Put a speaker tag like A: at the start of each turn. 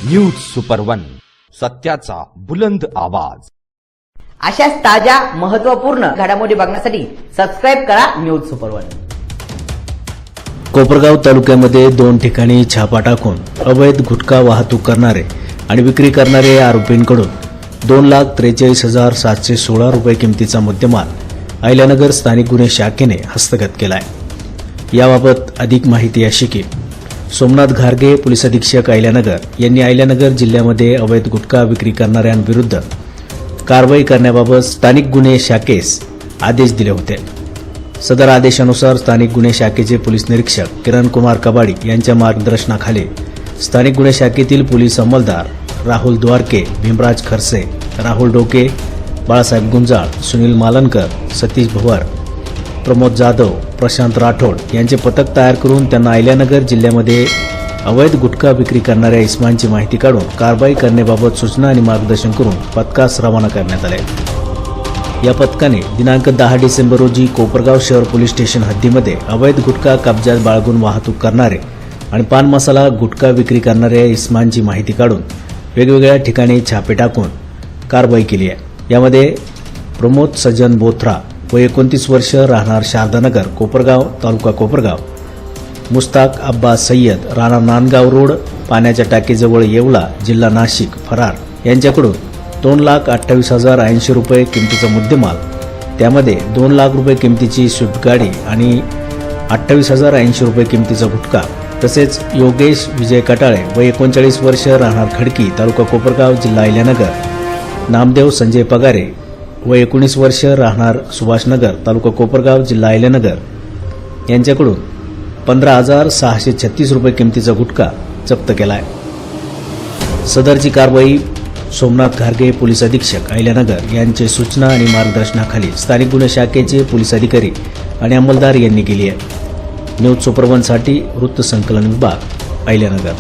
A: News super one, सत्याचा बुलंद आवाज।
B: अशाच ताज्या महत्त्वपूर्ण घडामोडी बघण्यासाठी सबस्क्राइब करा न्यूज सुपर वन।
C: कोपरगाव तालुक्यामध्ये 2 ठिकाणी छापा टाकून अवैध गुटखा वाहतूक करणारे आणि विक्री करणारे आरोपींकडून 2,43,716 रुपये किमतीचा मुद्देमाल अहिल्यानगर स्थानिक गुन्हे शाखेने हस्तगत केलाय। याबाबत अधिक माहिती अशी की सोमनाथ घारगे पोलीस अधीक्षक अहिल्यानगर यांनी अहिल्यानगर जिल्ह्यामध्ये अवैध गुटखा विक्री करणाऱ्यांविरुद्ध कारवाई करण्याबाबत स्थानिक गुन्हे शाखेस आदेश दिले होते। सदर आदेशानुसार स्थानिक गुन्हे शाखेचे पोलीस निरीक्षक किरण कुमार कबाडी यांच्या मार्गदर्शनाखाली स्थानिक गुन्हे शाखेतील पोलीस अंमलदार राहुल द्वारके, भीमराज खरसे, राहुल डोके, बाळासाहेब गुंजाळ, सुनील मालनकर, सतीश भवर, प्रमोद जाधव, प्रशांत राठोड यांचे पथक तयार करून त्यांना अहिल्यानगर जिल्ह्यामध्ये अवैध गुटखा विक्री करणाऱ्या इस्मांची माहिती काढून कारवाई करण्याबाबत सूचना आणि मार्गदर्शन करून पथकास रवाना करण्यात आले। या पथकाने दिनांक 10 डिसेंबर रोजी कोपरगाव शहर पोलीस स्टेशन हद्दीमध्ये अवैध गुटखा कब्जात बाळगून वाहतूक करणारे आणि पान मसाला गुटखा विक्री करणाऱ्या इस्मांची माहिती काढून वेगवेगळ्या ठिकाणी छापे टाकून कारवाई केली आहे। यामध्ये प्रमोद सज्जन बोथरा व 29 वर्ष, राहणार शारदानगर, कोपरगाव, तालुका कोपरगाव, मुस्ताक अब्बास सय्यद, राहणार नांदगाव रोड, पाण्याच्या टाकीजवळ येवला, जिल्हा नाशिक, फरार यांच्याकडून 2,28,080 रुपये किमतीचा मुद्देमाल, त्यामध्ये 2 लाख रुपये किमतीची स्विफ्ट गाडी आणि 28,080 रुपये किमतीचा गुटखा, तसेच योगेश विजय कटाळे व 39 वर्ष, राहणार खडकी, तालुका कोपरगाव, जिल्हा अहिल्यानगर, नामदेव संजय पगारे व 19 वर्ष, राहणार सुभाषनगर, तालुका कोपरगाव, जिल्हा अहिल्यानगर यांच्याकडून 15,636 रुपये किमतीचा गुटखा जप्त केला आहे। सदरची कारवाई सोमनाथ घारगे पोलीस अधीक्षक अहिल्यानगर यांचे सूचना आणि मार्गदर्शनाखाली स्थानिक गुन्हे शाखेचे पोलीस अधिकारी आणि अंमलदार यांनी केली आहे। न्यूज सुपर वन साठी वृत्त संकलन विभाग, अहिल्यानगर।